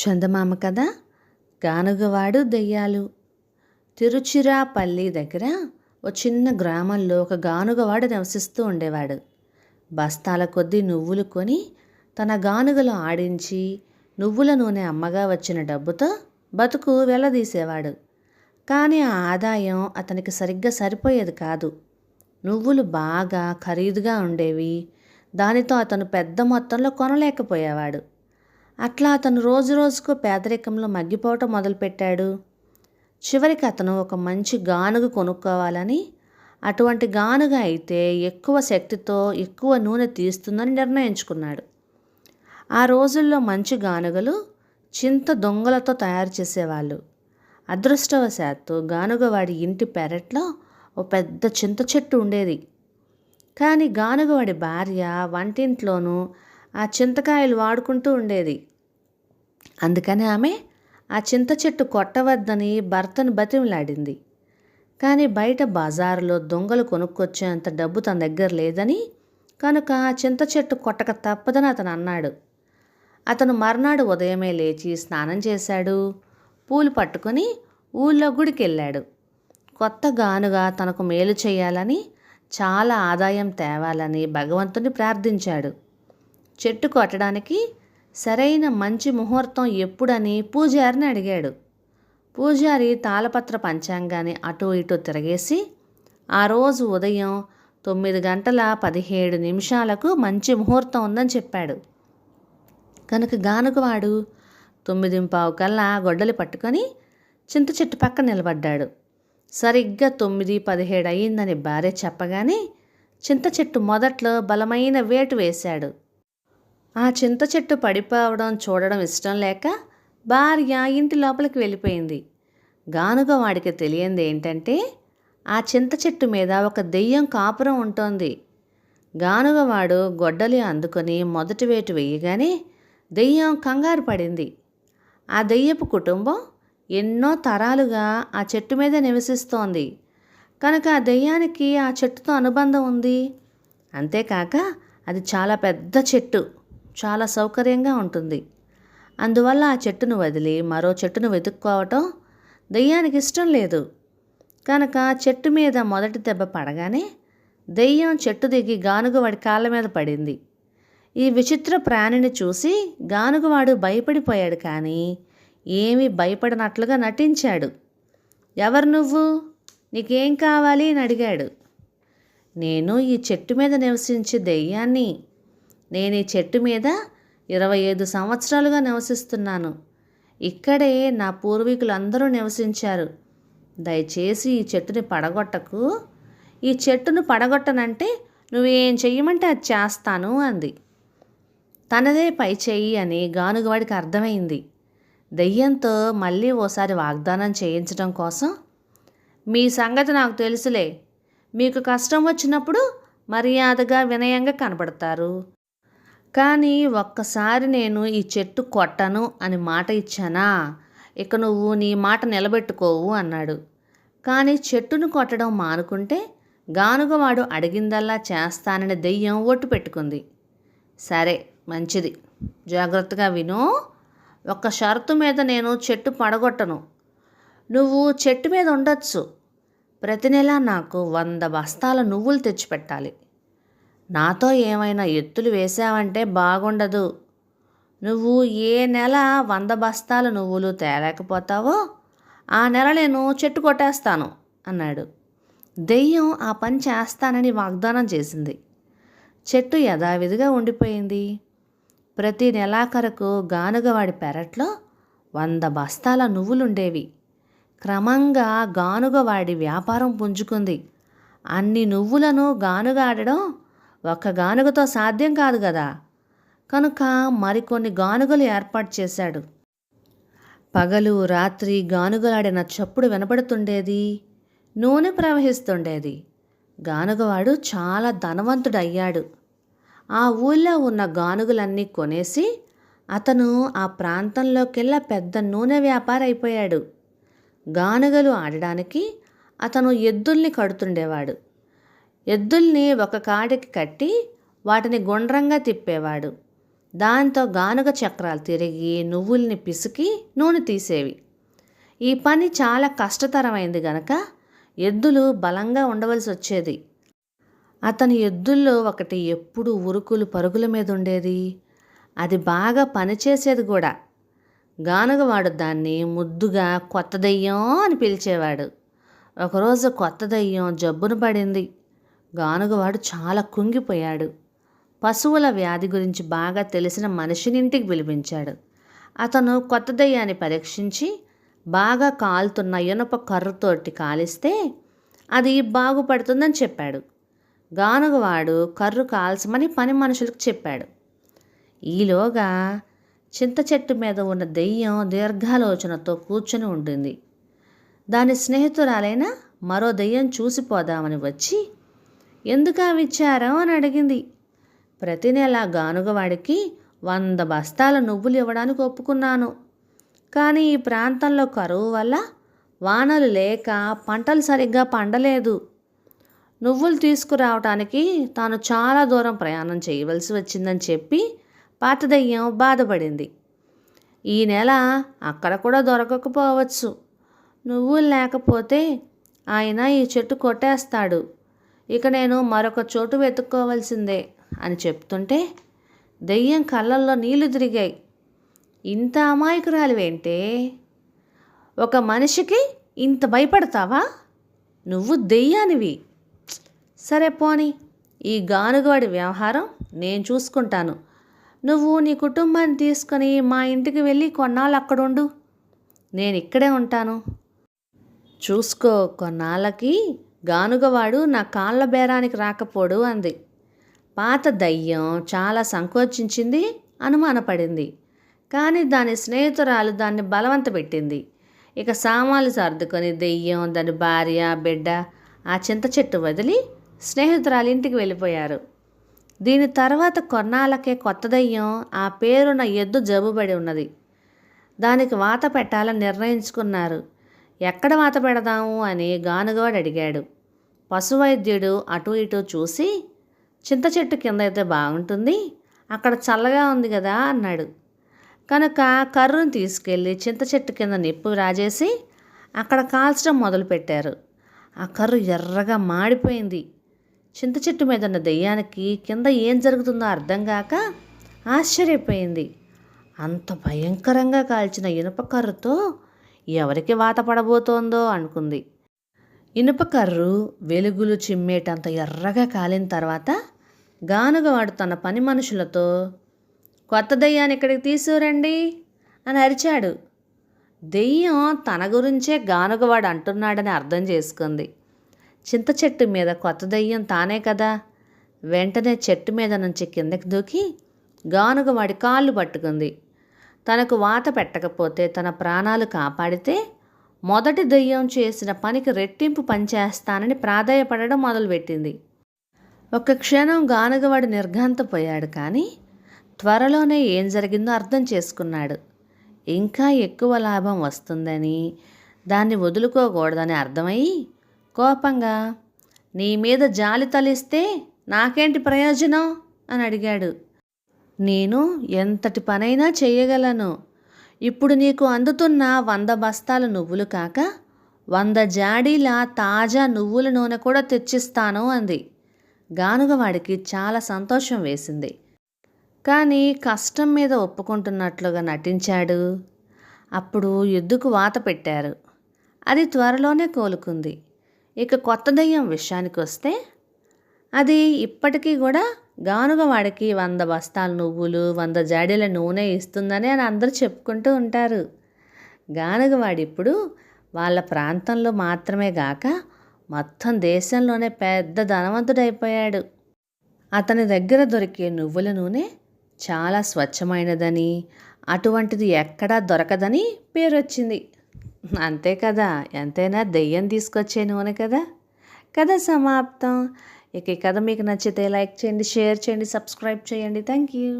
చందమామ కథ గానుగవాడు దెయ్యాలు. తిరుచిరాపల్లి దగ్గర ఓ చిన్న గ్రామంలో ఒక గానుగవాడు నివసిస్తూ ఉండేవాడు. బస్తాల కొద్దీ నువ్వులు కొని తన గానుగలో ఆడించి నువ్వుల నూనె అమ్మగా వచ్చిన డబ్బుతో బతుకు వెళ్లదీసేవాడు. కానీ ఆ ఆదాయం అతనికి సరిగ్గా సరిపోయేది కాదు. నువ్వులు బాగా ఖరీదుగా ఉండేవి. దానితో అతను పెద్ద మొత్తంలో కొనలేకపోయేవాడు. అట్లా అతను రోజు రోజుకు పేదరికంలో మగ్గిపోవటం మొదలుపెట్టాడు. చివరికి అతను ఒక మంచి గానుగ కొనుక్కోవాలని, అటువంటి గానుగ అయితే ఎక్కువ శక్తితో ఎక్కువ నూనె తీస్తుందని నిర్ణయించుకున్నాడు. ఆ రోజుల్లో మంచి గానుగలు చింత దొంగలతో తయారు చేసేవాళ్ళు. అదృష్టవశాత్తు గానుగవాడి ఇంటి పెరట్లో ఓ పెద్ద చింత చెట్టు ఉండేది. కానీ గానుగవాడి భార్య వంటింట్లోనూ ఆ చింతకాయలు వాడుకుంటూ ఉండేది. అందుకని ఆమె ఆ చింత చెట్టు కొట్టవద్దని భర్తను బతిమలాడింది. కానీ బయట బజారులో దొంగలు కొనుక్కొచ్చేంత డబ్బు తన దగ్గర లేదని, కనుక ఆ చింత చెట్టు కొట్టక తప్పదని అతను అన్నాడు. అతను మర్నాడు ఉదయమే లేచి స్నానం చేశాడు. పూలు పట్టుకొని ఊళ్ళో గుడికి వెళ్ళాడు. కొత్త గానుగా తనకు మేలు చేయాలని, చాలా ఆదాయం తేవాలని భగవంతుని ప్రార్థించాడు. చెట్టు కొట్టడానికి సరైన మంచి ముహూర్తం ఎప్పుడని పూజారిని అడిగాడు. పూజారి తాళపత్ర పంచాంగాన్ని అటు ఇటు తిరగేసి ఆ రోజు ఉదయం 9:17 మంచి ముహూర్తం ఉందని చెప్పాడు. కనుక గానుగవాడు 9:15 కల్లా గొడ్డలి పట్టుకొని చింత చెట్టు పక్కన నిలబడ్డాడు. సరిగ్గా 9:17 అయ్యిందని భార్య చెప్పగానే చింత చెట్టు మొదట్లో బలమైన వేటు వేశాడు. ఆ చింత చెట్టు పడిపోవడం చూడడం ఇష్టం లేక భార్య ఇంటి లోపలికి వెళ్ళిపోయింది. గానుగవాడికి తెలియంది ఏంటంటే ఆ చింత చెట్టు మీద ఒక దెయ్యం కాపురం ఉంటోంది. గానుగవాడు గొడ్డలి అందుకొని మొదటి వేటు వేయగానే దెయ్యం కంగారు పడింది. ఆ దెయ్యపు కుటుంబం ఎన్నో తరాలుగా ఆ చెట్టు మీద నివసిస్తోంది. కనుక ఆ దెయ్యానికి ఆ చెట్టుతో అనుబంధం ఉంది. అంతేకాక అది చాలా పెద్ద చెట్టు, చాలా సౌకర్యంగా ఉంటుంది. అందువల్ల ఆ చెట్టును వదిలి మరో చెట్టును వెతుక్కోవటం దెయ్యానికి ఇష్టం లేదు. కనుక చెట్టు మీద మొదటి దెబ్బ పడగానే దెయ్యం చెట్టు దిగి గానుగవాడి కాళ్ళ మీద పడింది. ఈ విచిత్ర ప్రాణిని చూసి గానుగవాడు భయపడిపోయాడు. కానీ ఏమీ భయపడినట్లుగా నటించాడు. ఎవరు నువ్వు? నీకేం కావాలి అని అడిగాడు. నేను ఈ చెట్టు మీద నివసించే దెయ్యాన్ని. నేను ఈ చెట్టు మీద 25 సంవత్సరాలుగా నివసిస్తున్నాను. ఇక్కడే నా పూర్వీకులు అందరూ నివసించారు. దయచేసి ఈ చెట్టుని పడగొట్టకు. ఈ చెట్టును పడగొట్టనంటే నువ్వేం చెయ్యమంటే అది చేస్తాను అంది. తనదే పై చెయ్యి అని గానుగవాడికి అర్థమైంది. దెయ్యంతో మళ్ళీ ఓసారి వాగ్దానం చేయించడం కోసం, మీ సంగతి నాకు తెలుసులే. మీకు కష్టం వచ్చినప్పుడు మర్యాదగా వినయంగా కనపడతారు. కానీ ఒక్కసారి నేను ఈ చెట్టు కొట్టను అని మాట ఇచ్చానా, ఇక నువ్వు నీ మాట నిలబెట్టుకోవు అన్నాడు. కానీ చెట్టును కొట్టడం మానుకుంటే గానుగవాడు అడిగిందల్లా చేస్తానని దెయ్యం ఒట్టు పెట్టుకుంది. సరే, మంచిది, జాగ్రత్తగా విను. ఒక్క షరతు మీద నేను చెట్టు పడగొట్టను. నువ్వు చెట్టు మీద ఉండొచ్చు. ప్రతి నెల నాకు 100 బస్తాల నువ్వులు తెచ్చిపెట్టాలి. నాతో ఏమైనా ఎత్తులు వేశావంటే బాగుండదు. నువ్వు ఏ నెల 100 బస్తాల నువ్వులు తేలేకపోతావో ఆ నెల నేను చెట్టు కొట్టేస్తాను అన్నాడు. దెయ్యం ఆ పని చేస్తానని వాగ్దానం చేసింది. చెట్టు యథావిధిగా ఉండిపోయింది. ప్రతి నెలాఖరుకు గానుగవాడి పెరట్లో 100 బస్తాల నువ్వులుండేవి. క్రమంగా గానుగవాడి వ్యాపారం పుంజుకుంది. అన్ని నువ్వులను గానుగాడడం ఒక్క గానుగతో సాధ్యం కాదు కదా. కనుక మరికొన్ని గానుగలు ఏర్పాటు చేశాడు. పగలు రాత్రి గానుగలాడిన చప్పుడు వినపడుతుండేది. నూనె ప్రవహిస్తుండేది. గానుగవాడు చాలా ధనవంతుడయ్యాడు. ఆ ఊళ్ళో ఉన్న గానుగలన్నీ కొనేసి అతను ఆ ప్రాంతంలోకెల్లా పెద్ద నూనె వ్యాపారి అయిపోయాడు. గానుగలు ఆడడానికి అతను ఎద్దుల్ని కడుతుండేవాడు. ఎద్దుల్ని ఒక కాడికి కట్టి వాటిని గుండ్రంగా తిప్పేవాడు. దాంతో గానుగ చక్రాలు తిరిగి నువ్వుల్ని పిసికి నూనె తీసేవి. ఈ పని చాలా కష్టతరమైంది గనక ఎద్దులు బలంగా ఉండవలసి వచ్చేది. అతని ఎద్దుల్లో ఒకటి ఎప్పుడు ఉరుకులు పరుగుల మీద ఉండేది. అది బాగా పనిచేసేది కూడా. గానుగవాడు దాన్ని ముద్దుగా కొత్త దెయ్యం అని పిలిచేవాడు. ఒకరోజు కొత్త దెయ్యం జబ్బున పడింది. గానుగవాడు చాలా కుంగిపోయాడు. పశువుల వ్యాధి గురించి బాగా తెలిసిన మనిషిని ఇంటికి పిలిపించాడు. అతను కొత్త దెయ్యాన్ని పరీక్షించి బాగా కాలుతున్న ఇనుప కర్రతోటి కాలిస్తే అది బాగుపడుతుందని చెప్పాడు. గానుగవాడు కర్రు కాల్చమని పని మనుషులకు చెప్పాడు. ఈలోగా చింత చెట్టు మీద ఉన్న దెయ్యం దీర్ఘాలోచనతో కూర్చొని ఉంటుంది. దాని స్నేహితురాలైన మరో దెయ్యం చూసిపోదామని వచ్చి ఎందుకా విచారం అని అడిగింది. ప్రతి నెల గానుగవాడికి 100 బస్తాల నువ్వులు ఇవ్వడానికి ఒప్పుకున్నాను. కానీ ఈ ప్రాంతంలో కరువు వల్ల వానలు లేక పంటలు సరిగ్గా పండలేదు. నువ్వులు తీసుకురావటానికి తాను చాలా దూరం ప్రయాణం చేయవలసి వచ్చిందని చెప్పి పాత దెయ్యం బాధపడింది. ఈ నెల అక్కడ కూడా దొరకకపోవచ్చు. నువ్వులు లేకపోతే ఆయన ఈ చెట్టు కొట్టేస్తాడు. ఇక నేను మరొక చోటు వెతుక్కోవలసిందే అని చెప్తుంటే దెయ్యం కళ్ళల్లో నీళ్లు తిరిగాయి. ఇంత అమాయకురాలివేంటే? ఒక మనిషికి ఇంత భయపడతావా? నువ్వు దెయ్యానివి. సరే పోని, ఈ గానుగవాడి వ్యవహారం నేను చూసుకుంటాను. నువ్వు నీ కుటుంబాన్ని తీసుకొని మా ఇంటికి వెళ్ళి కొన్నాళ్ళు అక్కడుండు. నేను ఇక్కడే ఉంటాను. చూసుకో, కొన్నాళ్ళకి గానుగవాడు నా కాళ్ళ బేరానికి రాకపోడు అంది. పాత దయ్యం చాలా సంకోచించింది, అనుమానపడింది. కానీ దాని స్నేహితురాలు దాన్ని బలవంత పెట్టింది. ఇక సామాన్లు సర్దుకొని దెయ్యం, దాని భార్య, బిడ్డ ఆ చింత చెట్టు వదిలి స్నేహితురాలు ఇంటికి వెళ్ళిపోయారు. దీని తర్వాత కొన్నాళ్ళకే కొత్త దెయ్యం, ఆ పేరున్న ఎద్దు జబ్బుబడి ఉన్నది. దానికి వాత పెట్టాలని నిర్ణయించుకున్నారు. ఎక్కడ వాత పెడదాము అని గానుగవాడు అడిగాడు. పశువైద్యుడు అటు ఇటు చూసి చింత చెట్టు కింద అయితే బాగుంటుంది, అక్కడ చల్లగా ఉంది కదా అన్నాడు. కనుక కర్రును తీసుకెళ్ళి చింత చెట్టు కింద నిప్పు రాజేసి అక్కడ కాల్చడం మొదలుపెట్టారు. ఆ కర్రు ఎర్రగా మాడిపోయింది. చింత చెట్టు మీద ఉన్న దెయ్యానికి కింద ఏం జరుగుతుందో అర్థం కాక ఆశ్చర్యపోయింది. అంత భయంకరంగా కాల్చిన ఇనుప కర్రుతో ఎవరికి వాత పడబోతోందో అనుకుంది. ఇనుప కర్రు వెలుగులు చిమ్మేటంత ఎర్రగా కాలిన తర్వాత గానుగవాడు తన పని మనుషులతో కొత్త దెయ్యాన్ని ఇక్కడికి తీసుకురండి అని అరిచాడు. దెయ్యం తన గురించే గానుగవాడు అంటున్నాడని అర్థం చేసుకుంది. చింత చెట్టు మీద కొత్త దెయ్యం తానే కదా. వెంటనే చెట్టు మీద నుంచి కిందకి దూకి గానుగవాడి కాళ్ళు పట్టుకుంది. తనకు వాత పెట్టకపోతే తన ప్రాణాలు కాపాడితే మొదటి దెయ్యం చేసిన పనికి రెట్టింపు పనిచేస్తానని ప్రాధేయపడడం మొదలుపెట్టింది. ఒక క్షణం గానుగవాడు నిర్ఘాంతపోయాడు. కానీ త్వరలోనే ఏం జరిగిందో అర్థం చేసుకున్నాడు. ఇంకా ఎక్కువ లాభం వస్తుందని, దాన్ని వదులుకోకూడదని అర్థమయ్యి కోపంగా నీ మీద జాలి తలిస్తే నాకేంటి ప్రయోజనం అని అడిగాడు. నేను ఎంతటి పనైనా చేయగలను. ఇప్పుడు నీకు అందుతున్న 100 బస్తాల నువ్వులు కాక 100 జాడీల తాజా నువ్వుల నూనె కూడా తెచ్చిస్తాను అంది. గానుగవాడికి చాలా సంతోషం వేసింది. కానీ కష్టం మీద ఒప్పుకుంటున్నట్లుగా నటించాడు. అప్పుడు ఎద్దుకు వాత పెట్టారు. అది త్వరలోనే కోలుకుంది. ఇక కొత్త దెయ్యం విషయానికి వస్తే అది ఇప్పటికీ కూడా గానుగవాడికి 100 బస్తాల నువ్వులు 100 జాడీల నూనె ఇస్తుందని అని అందరూ చెప్పుకుంటూ ఉంటారు. గానుగవాడు ఇప్పుడు వాళ్ళ ప్రాంతంలో మాత్రమే గాక మొత్తం దేశంలోనే పెద్ద ధనవంతుడైపోయాడు. అతని దగ్గర దొరికే నువ్వుల నూనె చాలా స్వచ్ఛమైనదని, అటువంటిది ఎక్కడా దొరకదని పేరు వచ్చింది. అంతే కదా, ఎంతైనా దెయ్యం తీసుకొచ్చే నూనె కదా. కథ సమాప్తం. ఇక ఈ కథ మీకు నచ్చితే లైక్ చేయండి, షేర్ చేయండి, సబ్స్క్రైబ్ చేయండి. Thank you.